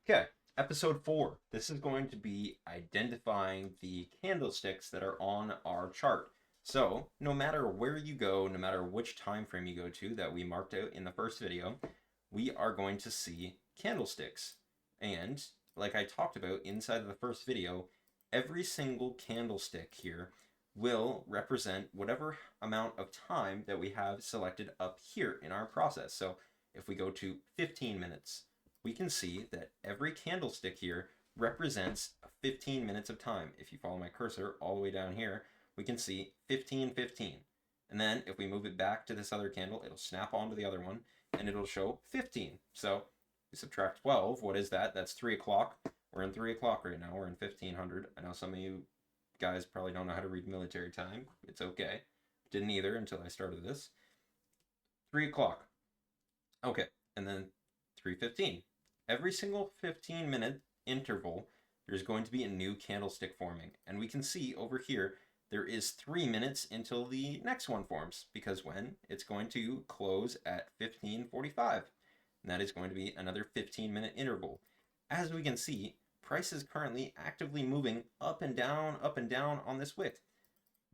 Okay, episode 4. This is going to be identifying the candlesticks that are on our chart. So, no matter where you go, no matter which time frame you go to that we marked out in the first video, we are going to see candlesticks. And, like I talked about inside of the first video, every single candlestick here will represent whatever amount of time that we have selected up here in our process. So, if we go to 15 minutes, we can see that every candlestick here represents 15 minutes of time. If you follow my cursor all the way down here, we can see 15, 15. And then if we move it back to this other candle, it'll snap onto the other one and it'll show 15. So we subtract 12. What is that? That's 3 o'clock. We're in 3 o'clock right now. We're in 1500. I know some of you guys probably don't know how to read military time. It's okay. Didn't either until I started this. 3 o'clock. Okay. And then 3:15. Every single 15-minute interval, there's going to be a new candlestick forming. And we can see over here, there is 3 minutes until the next one forms, because when it's going to close at 15:45. And that is going to be another 15-minute interval. As we can see, price is currently actively moving up and down on this wick.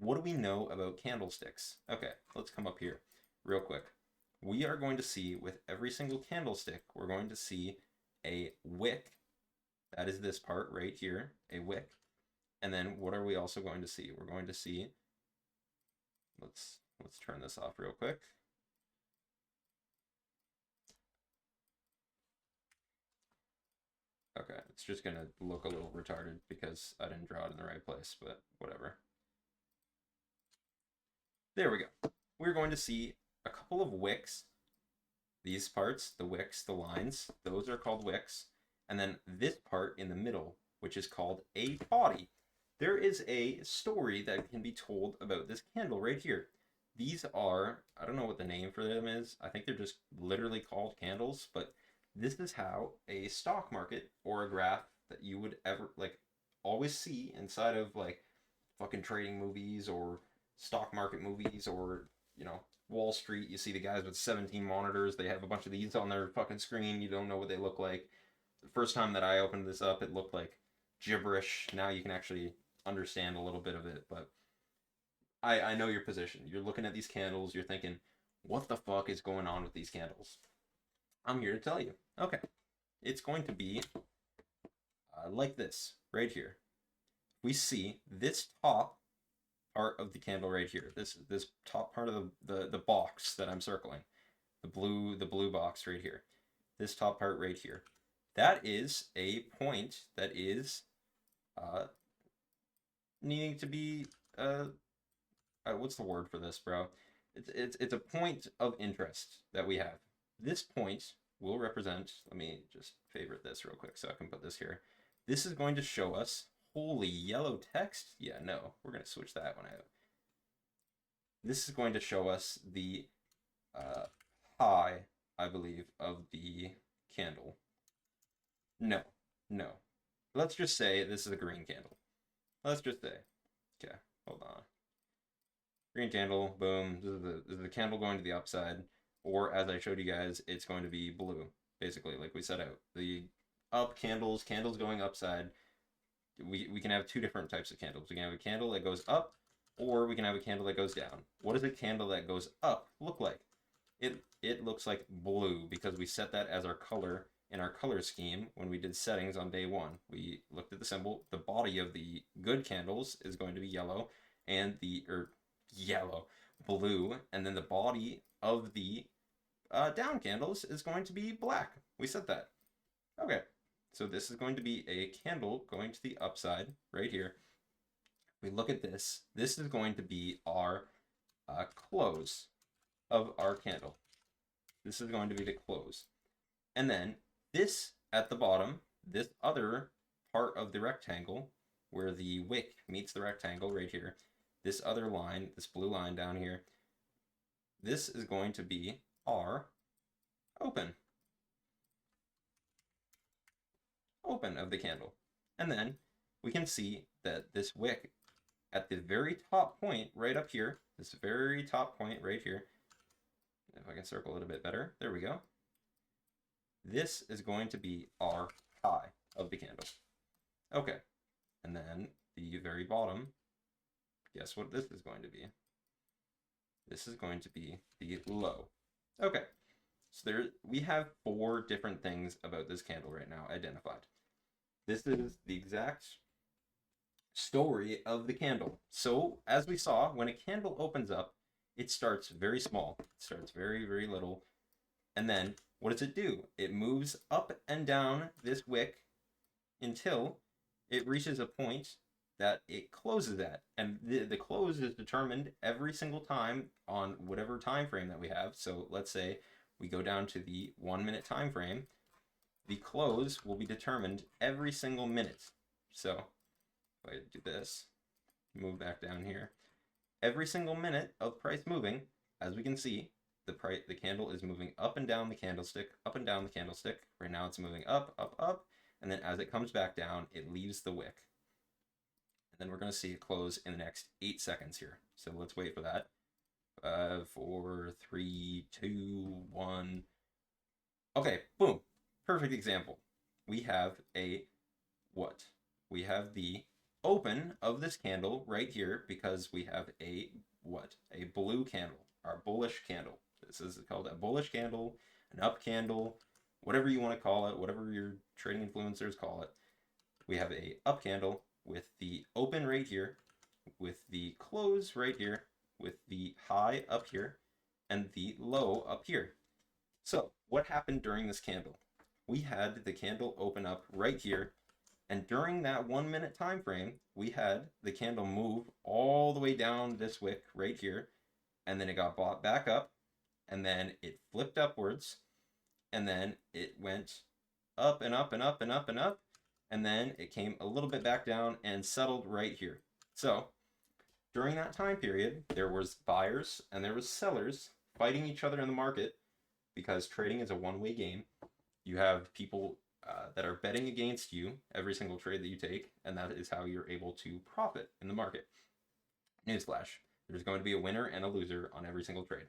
What do we know about candlesticks? Okay, let's come up here real quick. We are going to see with every single candlestick, we're going to see a wick. That is this part right here, a wick. And then what are we also going to see? We're going to see, let's turn this off real quick. Okay, it's just gonna look a little retarded because I didn't draw it in the right place, but whatever. There we go. We're going to see a couple of wicks. These parts, the wicks, the lines, those are called wicks. And then this part in the middle, which is called a body. There is a story that can be told about this candle right here. These are, I don't know what the name for them is. I think they're just literally called candles, but this is how a stock market or a graph that you would ever, like, always see inside of, like, fucking trading movies or stock market movies or, you know, Wall Street. You see the guys with 17 monitors. They have a bunch of these on their fucking screen. You don't know what they look like. The first time that I opened this up, it looked like gibberish. Now you can actually understand a little bit of it, but I know your position. You're looking at these candles. You're thinking, what the fuck is going on with these candles? I'm here to tell you. Okay. It's going to be like this right here. We see this top part of the candle right here. This top part of the box that I'm circling. The blue box right here. This top part right here. That is a point that is needing to be what's the word for this, bro? It's a point of interest that we have. This point will represent, let me just favorite this real quick so I can put this here. This is going to show us, holy yellow text. Yeah, no, we're going to switch that one out. This is going to show us the high, I believe, of the candle. No. Let's just say this is a green candle. Let's just say. Okay, hold on. Green candle, boom. This is the candle going to the upside. Or as I showed you guys, it's going to be blue, basically, like we set out. The up candles going upside. We can have two different types of candles. We can have a candle that goes up, or we can have a candle that goes down. What does a candle that goes up look like? It looks like blue because we set that as our color in our color scheme when we did settings on day 1. We looked at the symbol. The body of the good candles is going to be yellow, and blue, and then the body of the down candles is going to be black. We set that. Okay, so this is going to be a candle going to the upside right here. We look at this. This is going to be our close of our candle. This is going to be the close. And then this at the bottom, this other part of the rectangle where the wick meets the rectangle right here, this other line, this blue line down here, this is going to be our open of the candle. And then we can see that this wick at the very top point right up here, this very top point right here, if I can circle it a bit better, there we go. This is going to be our high of the candle. Okay, and then the very bottom, guess what this is going to be? This is going to be the low. Okay, so there we have 4 different things about this candle right now identified. This is the exact story of the candle. So as we saw, when a candle opens up, it starts very small. It starts very, very little. And then what does it do? It moves up and down this wick until it reaches a point that it closes at. And the close is determined every single time on whatever time frame that we have. So let's say we go down to the 1 minute time frame. The close will be determined every single minute. So if I do this, move back down here, every single minute of price moving, as we can see, the candle is moving up and down the candlestick, up and down the candlestick. Right now it's moving up, up, up, and then as it comes back down, it leaves the wick. And then we're going to see it close in the next 8 seconds here. So let's wait for that. 5, 4, 3, 2, 1. Okay, boom. Perfect example. We have a what? We have the open of this candle right here because we have a what? A blue candle, our bullish candle. This is called a bullish candle, an up candle, whatever you want to call it, whatever your trading influencers call it. We have a up candle with the open right here, with the close right here, with the high up here, and the low up here. So what happened during this candle? We had the candle open up right here, and during that 1 minute time frame, we had the candle move all the way down this wick right here, and then it got bought back up, and then it flipped upwards, and then it went up and up and up and up and up, and then it came a little bit back down and settled right here. So during that time period, there was buyers and there was sellers fighting each other in the market because trading is a one-way game. You have people that are betting against you every single trade that you take, and that is how you're able to profit in the market. Newsflash, there's going to be a winner and a loser on every single trade.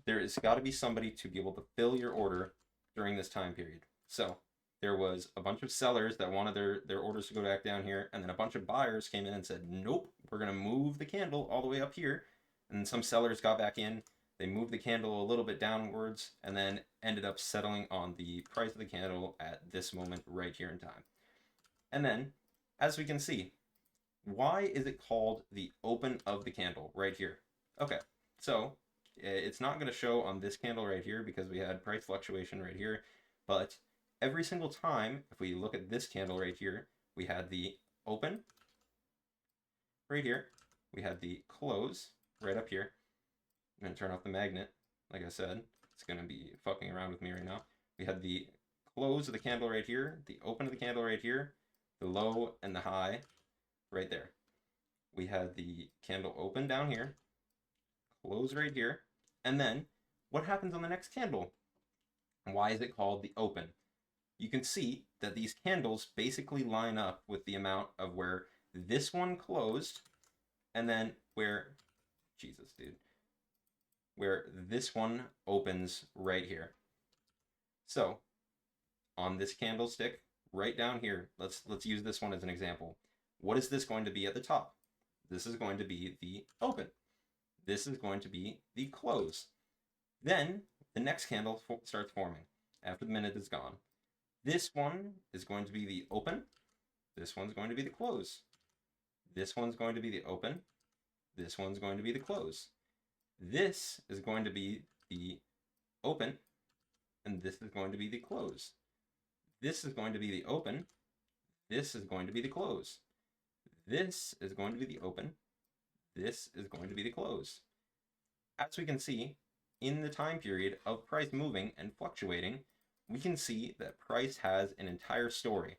There has got to be somebody to be able to fill your order during this time period. So there was a bunch of sellers that wanted their orders to go back down here, and then a bunch of buyers came in and said, nope, we're going to move the candle all the way up here. And then some sellers got back in, they moved the candle a little bit downwards, and then ended up settling on the price of the candle at this moment right here in time. And then, as we can see, why is it called the open of the candle right here? Okay, so it's not going to show on this candle right here because we had price fluctuation right here, but every single time, if we look at this candle right here, we had the open right here, we had the close right up here. I'm going to turn off the magnet. Like I said, it's going to be fucking around with me right now. We had the close of the candle right here, the open of the candle right here, the low and the high right there. We had the candle open down here, close right here, and then what happens on the next candle? Why is it called the open? You can see that these candles basically line up with the amount of where this one closed and then where, Jesus, dude, where this one opens right here. So on this candlestick right down here, let's use this one as an example. What is this going to be at the top? This is going to be the open. This is going to be the close. Then the next candle starts forming after the minute is gone. This one is going to be the open. This one's going to be the close. This one's going to be the open. This one's going to be the close. This is going to be the open, and this is going to be the close. This is going to be the open. This is going to be the close. This is going to be the open. This is going to be the close. As we can see, in the time period of price moving and fluctuating, we can see that price has an entire story.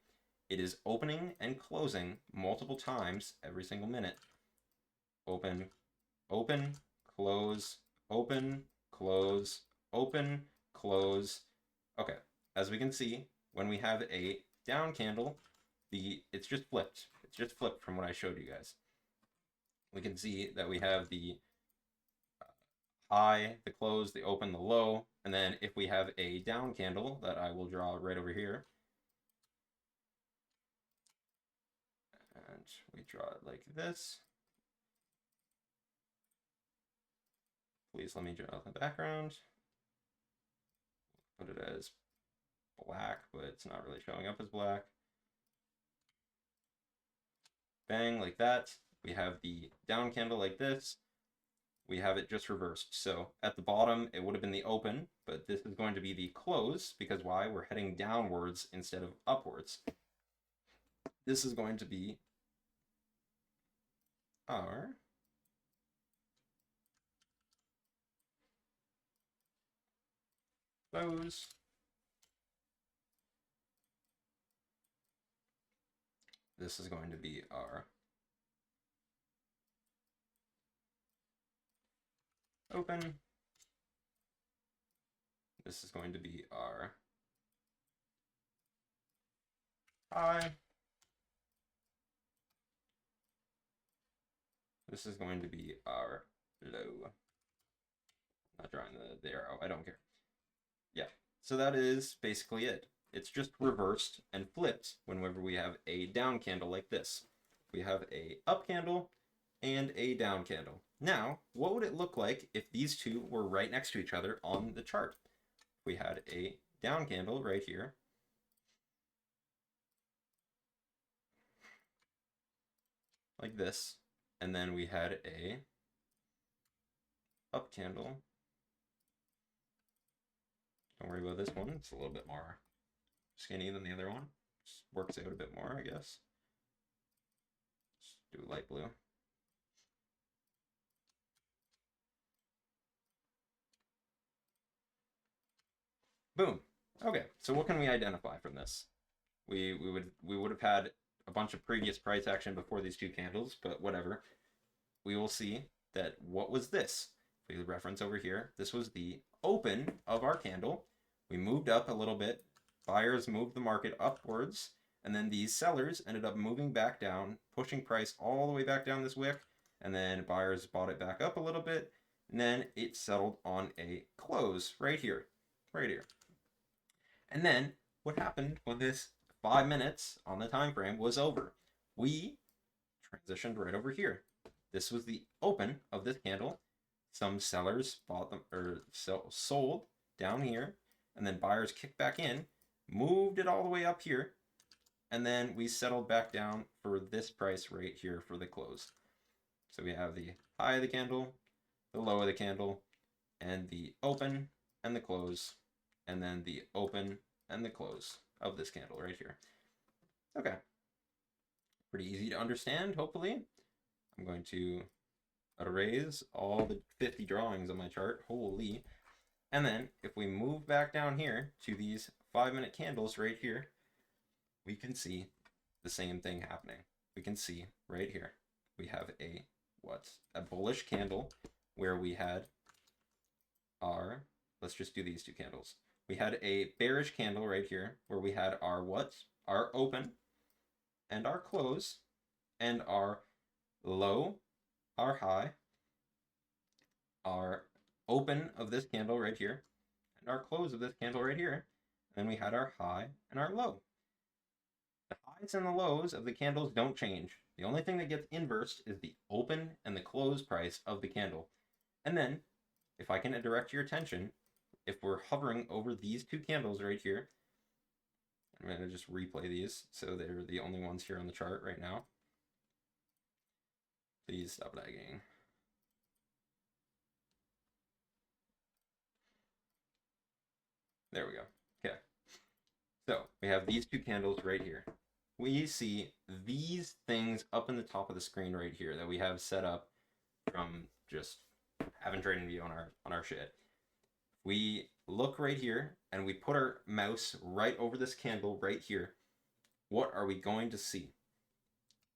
It is opening and closing multiple times every single minute. Open, open, close, open, close, open, close. Okay, as we can see, when we have a down candle, it's just flipped. It's just flipped from what I showed you guys. We can see that we have the high, the close, the open, the low, and then if we have a down candle that I will draw right over here, we draw it like this. Please let me draw the background. Put it as black, but it's not really showing up as black. Bang, like that. We have the down candle like this. We have it just reversed. So at the bottom, it would have been the open, but this is going to be the close, because why? We're heading downwards instead of upwards. This is going to be our close. This is going to be our open. This is going to be our high. This is going to be our low. Not drawing the arrow, I don't care. Yeah, so that is basically it. It's just reversed and flipped whenever we have a down candle like this. We have a up candle and a down candle. Now, what would it look like if these two were right next to each other on the chart? We had a down candle right here, like this, and then we had a up candle. Don't worry about this one, it's a little bit more skinny than the other one. Just works out a bit more, I guess. Let's do light blue. Boom. Okay, so what can we identify from this? We would have had a bunch of previous price action before these two candles, but whatever. We will see that what was this? If we reference over here, this was the open of our candle. We moved up a little bit. Buyers moved the market upwards, and then these sellers ended up moving back down, pushing price all the way back down this wick, and then buyers bought it back up a little bit, and then it settled on a close right here, right here. And then what happened when this 5 minutes on the time frame was over? We transitioned right over here. This was the open of this candle. Some sellers bought them or sold down here, and then buyers kicked back in, moved it all the way up here, and then we settled back down for this price right here for the close. So we have the high of the candle, the low of the candle, and the open and the close, and then the open and the close of this candle right here. Okay. Pretty easy to understand, hopefully. I'm going to erase all the 50 drawings on my chart. Holy. And then if we move back down here to these 5-minute candles right here, we can see the same thing happening. We can see right here, we have a bullish candle where we had our, let's just do these two candles. We had a bearish candle right here where we had our our open and our close and our low, our high, our open of this candle right here, and our close of this candle right here. And then we had our high and our low. The highs and the lows of the candles don't change. The only thing that gets inversed is the open and the close price of the candle. And then, if I can direct your attention, if we're hovering over these two candles right here, I'm going to just replay these so they're the only ones here on the chart right now. Please stop lagging. There we go. Okay. So we have these two candles right here. We see these things up in the top of the screen right here that we have set up from just having trading view on our shit. We look right here and we put our mouse right over this candle right here. What are we going to see?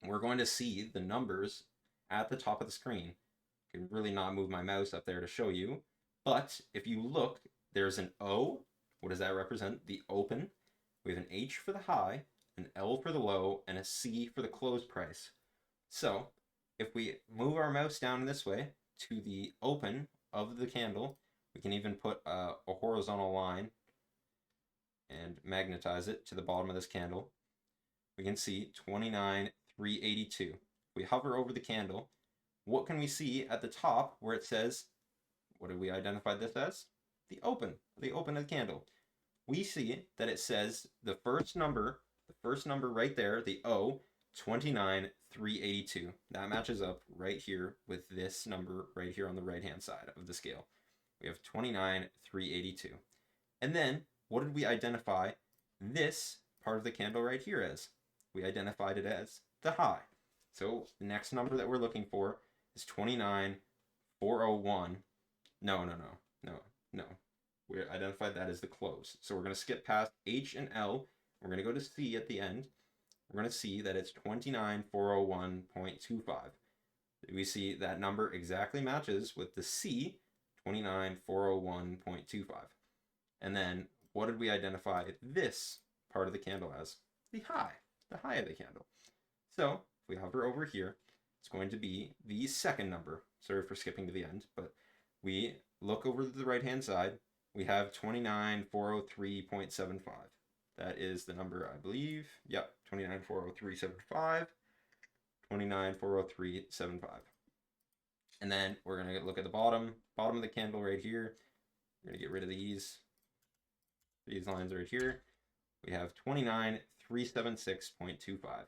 We're going to see the numbers at the top of the screen. I can really not move my mouse up there to show you, but if you look, there's an O. What does that represent? The open. We have an H for the high, an L for the low, and a C for the close price. So if we move our mouse down this way to the open of the candle, we can even put a horizontal line and magnetize it to the bottom of this candle. We can see 29, 382. We hover over the candle. What can we see at the top where it says, what did we identify this as? The open of the candle. We see that it says the first number right there, the O, 29,382. That matches up right here with this number right here on the right-hand side of the scale. We have 29,382. And then, what did we identify this part of the candle right here as? We identified it as the high. So the next number that we're looking for is 29,401. No. We identified that as the close. So we're going to skip past H and L. We're going to go to C at the end. We're going to see that it's 29,401.25. We see that number exactly matches with the C, 29,401.25. And then what did we identify this part of the candle as? The high of the candle. So if we hover over here, it's going to be the second number. Sorry for skipping to the end, but we look over to the right-hand side. We have 29,403.75. That is the number, I believe. Yep, 29,403.75. 29,403.75. And then we're going to look at the bottom of the candle right here. We're going to get rid of these lines right here. We have 29,376.25.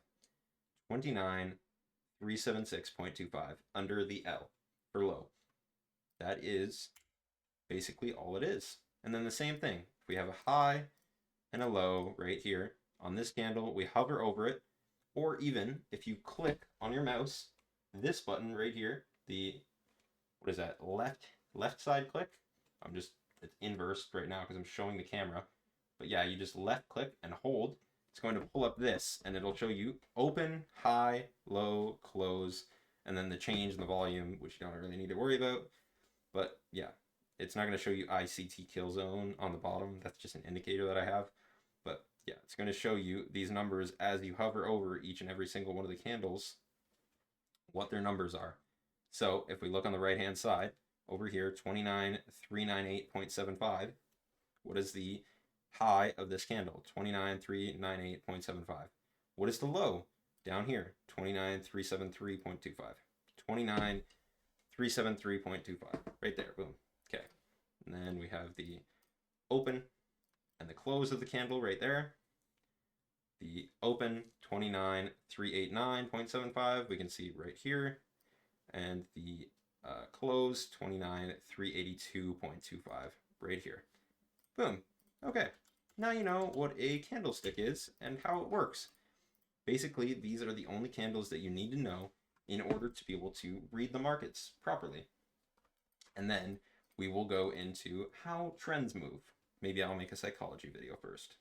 29,376.25 under the L for low. That is basically all it is. And then the same thing. If we have a high and a low right here on this candle, we hover over it, or even if you click on your mouse, this button right here, the, what is that, left side click? It's inverse right now because I'm showing the camera. But yeah, you just left click and hold. It's going to pull up this, and it'll show you open, high, low, close, and then the change in the volume, which you don't really need to worry about. But yeah, it's not going to show you ICT kill zone on the bottom. That's just an indicator that I have. But yeah, it's going to show you these numbers as you hover over each and every single one of the candles, what their numbers are. So if we look on the right-hand side, over here, 29,398.75, what is the high of this candle? 29,398.75. What is the low? Down here, 29,373.25. 29,373.25. Right there, boom. Okay. And then we have the open and the close of the candle right there. The open, 29,389.75, we can see right here. And the close, 29,382.25 right here. Boom. Okay. Now you know what a candlestick is and how it works. Basically, these are the only candles that you need to know in order to be able to read the markets properly. And then we will go into how trends move. Maybe I'll make a psychology video first.